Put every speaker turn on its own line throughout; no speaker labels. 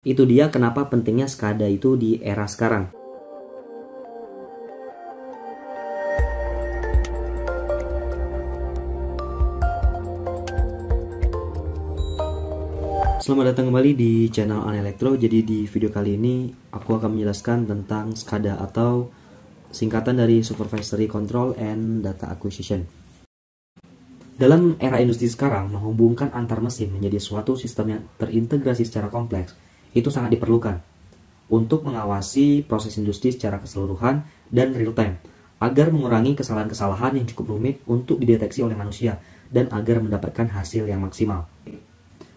Itu dia kenapa pentingnya SCADA itu di era sekarang. Selamat datang kembali di channel An Elektro. Jadi di video kali ini aku akan menjelaskan tentang SCADA atau singkatan dari Supervisory Control and Data Acquisition. Dalam era industri sekarang, menghubungkan antar mesin menjadi suatu sistem yang terintegrasi secara kompleks itu sangat diperlukan untuk mengawasi proses industri secara keseluruhan dan real time, agar mengurangi kesalahan-kesalahan yang cukup rumit untuk dideteksi oleh manusia dan agar mendapatkan hasil yang maksimal.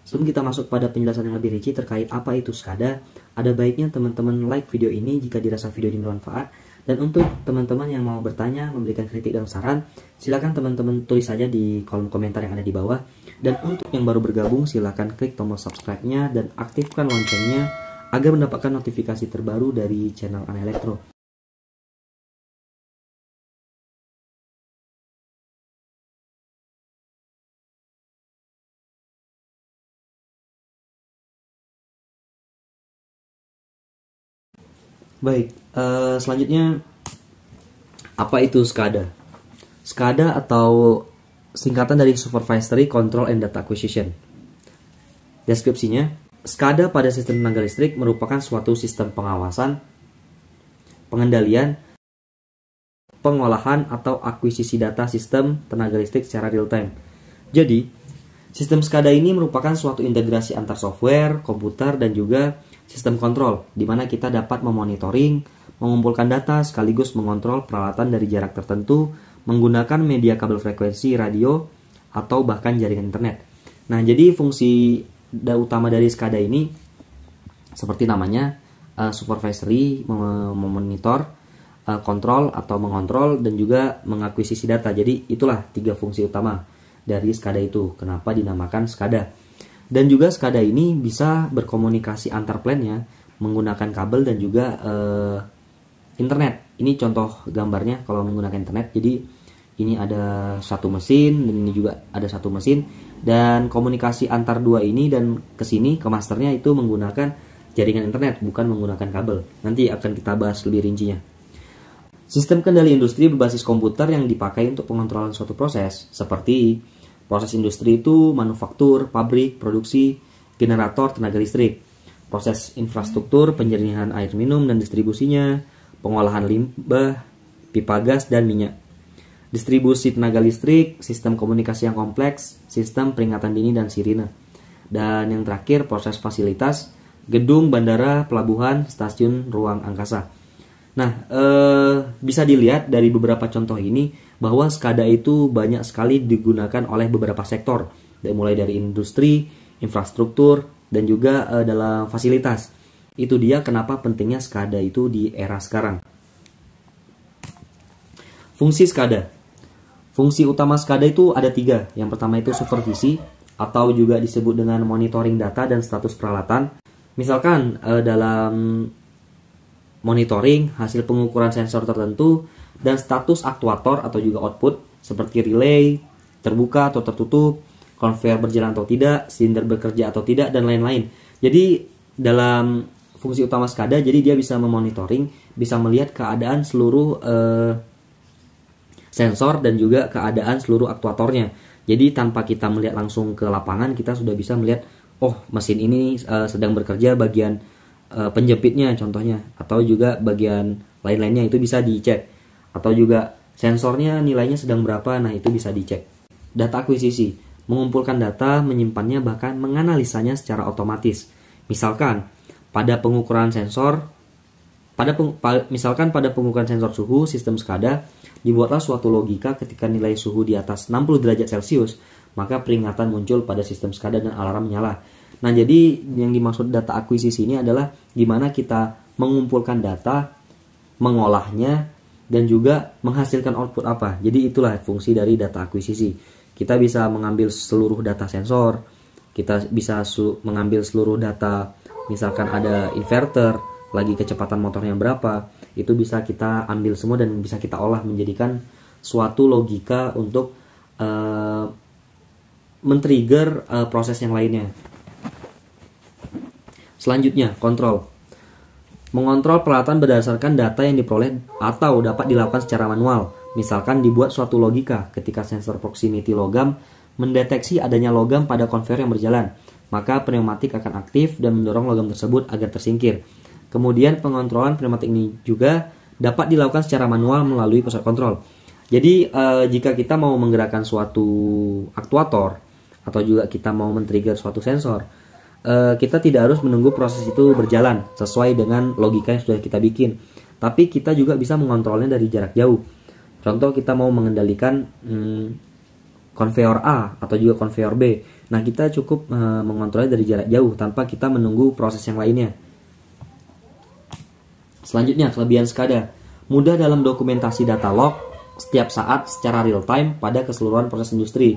Sebelum kita masuk pada penjelasan yang lebih rinci terkait apa itu SCADA, ada baiknya teman-teman like video ini jika dirasa video ini bermanfaat. Dan untuk teman-teman yang mau bertanya, memberikan kritik dan saran, silakan teman-teman tulis saja di kolom komentar yang ada di bawah. Dan untuk yang baru bergabung, silakan klik tombol subscribe-nya dan aktifkan loncengnya agar mendapatkan notifikasi terbaru dari channel An Elektro. Baik, selanjutnya apa itu SCADA? SCADA atau singkatan dari Supervisory Control and Data Acquisition. Deskripsinya, SCADA pada sistem tenaga listrik merupakan suatu sistem pengawasan, pengendalian, pengolahan atau akuisisi data sistem tenaga listrik secara real time. Jadi, sistem SCADA ini merupakan suatu integrasi antar software, komputer, dan juga sistem kontrol, di mana kita dapat memonitoring, mengumpulkan data, sekaligus mengontrol peralatan dari jarak tertentu menggunakan media kabel frekuensi radio atau bahkan jaringan internet. Nah, jadi fungsi utama dari SCADA ini seperti namanya, supervisory, memonitor, kontrol atau mengontrol, dan juga mengakuisisi data. Jadi itulah tiga fungsi utama dari SCADA itu. Kenapa dinamakan SCADA? Dan juga SCADA ini bisa berkomunikasi antar plannya menggunakan kabel dan juga internet. Ini contoh gambarnya kalau menggunakan internet. Jadi ini ada satu mesin dan ini juga ada satu mesin, dan komunikasi antar dua ini dan kesini ke masternya itu menggunakan jaringan internet, bukan menggunakan kabel. Nanti akan kita bahas lebih rincinya. Sistem kendali industri berbasis komputer yang dipakai untuk pengontrolan suatu proses, seperti proses industri itu manufaktur, pabrik, produksi, generator tenaga listrik, proses infrastruktur, penjernihan air minum dan distribusinya, pengolahan limbah, pipa gas dan minyak, distribusi tenaga listrik, sistem komunikasi yang kompleks, sistem peringatan dini dan sirine. Dan yang terakhir, proses fasilitas, gedung, bandara, pelabuhan, stasiun, ruang angkasa. Nah, bisa dilihat dari beberapa contoh ini bahwa SCADA itu banyak sekali digunakan oleh beberapa sektor, mulai dari industri, infrastruktur, dan juga dalam fasilitas. Itu dia kenapa pentingnya SCADA itu di era sekarang. Fungsi SCADA. Fungsi utama SCADA itu ada tiga. Yang pertama itu supervisi, atau juga disebut dengan monitoring data dan status peralatan. Misalkan dalam monitoring hasil pengukuran sensor tertentu dan status aktuator atau juga output seperti relay, terbuka atau tertutup, konveyor berjalan atau tidak, silinder bekerja atau tidak, dan lain-lain. Jadi dalam fungsi utama SCADA, jadi dia bisa memonitoring, bisa melihat keadaan seluruh sensor dan juga keadaan seluruh aktuatornya. Jadi tanpa kita melihat langsung ke lapangan, kita sudah bisa melihat, oh mesin ini sedang bekerja bagian penjepitnya contohnya, atau juga bagian lain-lainnya itu bisa dicek, atau juga sensornya nilainya sedang berapa, nah itu bisa dicek. Data akuisisi, mengumpulkan data, menyimpannya, bahkan menganalisanya secara otomatis. Misalkan pada pengukuran sensor, misalkan pada pengukuran sensor suhu, sistem SCADA dibuatlah suatu logika ketika nilai suhu di atas 60 derajat Celcius, maka peringatan muncul pada sistem SCADA dan alarm menyala. Nah, jadi yang dimaksud data akuisisi ini adalah gimana kita mengumpulkan data, mengolahnya, dan juga menghasilkan output apa. Jadi itulah fungsi dari data akuisisi. Kita bisa mengambil seluruh data sensor, kita bisa mengambil seluruh data, misalkan ada inverter, lagi kecepatan motornya berapa, itu bisa kita ambil semua dan bisa kita olah menjadikan suatu logika untuk men-trigger proses yang lainnya. Selanjutnya, kontrol. Mengontrol peralatan berdasarkan data yang diperoleh atau dapat dilakukan secara manual. Misalkan dibuat suatu logika ketika sensor proximity logam mendeteksi adanya logam pada konveyor yang berjalan, maka pneumatik akan aktif dan mendorong logam tersebut agar tersingkir. Kemudian pengontrolan pneumatik ini juga dapat dilakukan secara manual melalui pusat kontrol. Jadi jika kita mau menggerakkan suatu aktuator atau juga kita mau men-trigger suatu sensor, kita tidak harus menunggu proses itu berjalan sesuai dengan logika yang sudah kita bikin, tapi kita juga bisa mengontrolnya dari jarak jauh. Contoh, kita mau mengendalikan konveyor A atau juga konveyor B. Nah, kita cukup mengontrolnya dari jarak jauh tanpa kita menunggu proses yang lainnya. Selanjutnya, kelebihan SCADA. Mudah dalam dokumentasi data log setiap saat secara real time pada keseluruhan proses industri.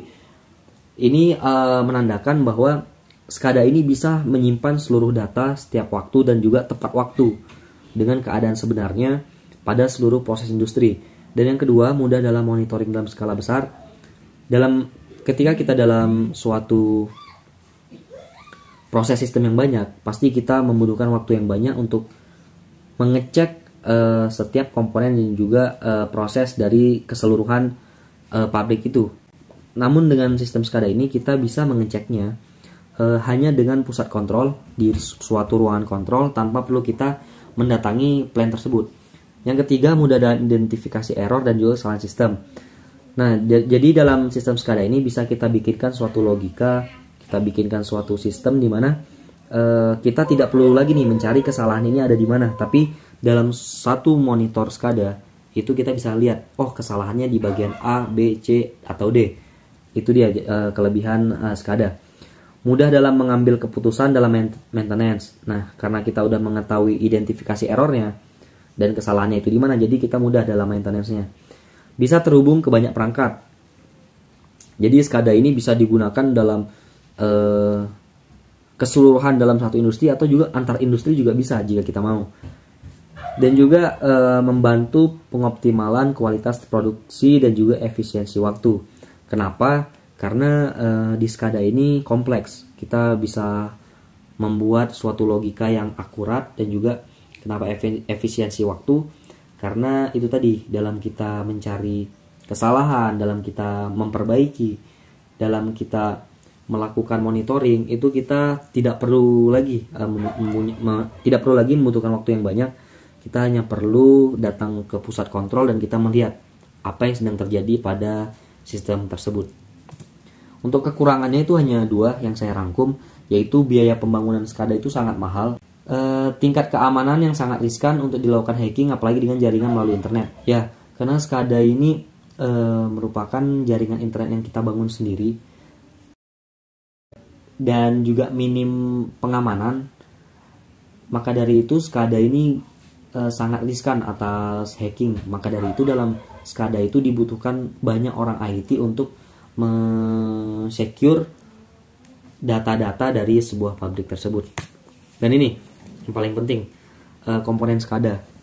Ini menandakan bahwa SCADA ini bisa menyimpan seluruh data setiap waktu dan juga tepat waktu dengan keadaan sebenarnya pada seluruh proses industri. Dan yang kedua, mudah dalam monitoring dalam skala besar. Ketika kita dalam suatu proses sistem yang banyak, pasti kita membutuhkan waktu yang banyak untuk mengecek setiap komponen dan juga proses dari keseluruhan pabrik itu. Namun dengan sistem SCADA ini kita bisa mengeceknya hanya dengan pusat kontrol di suatu ruangan kontrol tanpa perlu kita mendatangi plant tersebut. Yang ketiga, mudah dalam identifikasi error dan juga kesalahan sistem. Nah, jadi dalam sistem SCADA ini bisa kita bikinkan suatu logika, kita bikinkan suatu sistem di mana kita tidak perlu lagi nih mencari kesalahan ini ada di mana, tapi dalam satu monitor SCADA itu kita bisa lihat, oh kesalahannya di bagian A, B, C, atau D. Itu dia kelebihan SCADA. Mudah dalam mengambil keputusan dalam maintenance. Nah, karena kita udah mengetahui identifikasi errornya dan kesalahannya itu di mana, jadi kita mudah dalam maintenance-nya. Bisa terhubung ke banyak perangkat. Jadi SCADA ini bisa digunakan dalam keseluruhan dalam satu industri atau juga antar industri juga bisa jika kita mau. Dan juga membantu pengoptimalan kualitas produksi dan juga efisiensi waktu. Kenapa? Karena di SCADA ini kompleks. Kita bisa membuat suatu logika yang akurat dan juga kenapa efisiensi waktu? Karena itu tadi, dalam kita mencari kesalahan, dalam kita memperbaiki, dalam kita melakukan monitoring, itu kita tidak perlu lagi membutuhkan waktu yang banyak. Kita hanya perlu datang ke pusat kontrol dan kita melihat apa yang sedang terjadi pada sistem tersebut. Untuk kekurangannya itu hanya 2 yang saya rangkum, yaitu biaya pembangunan SCADA itu sangat mahal. Tingkat keamanan yang sangat riskan untuk dilakukan hacking, apalagi dengan jaringan melalui internet. Ya, karena SCADA ini merupakan jaringan internet yang kita bangun sendiri dan juga minim pengamanan. Maka dari itu SCADA ini sangat riskan atas hacking. Maka dari itu dalam SCADA itu dibutuhkan banyak orang IT untuk men-secure data-data dari sebuah pabrik tersebut. Dan ini yang paling penting, komponen SCADA.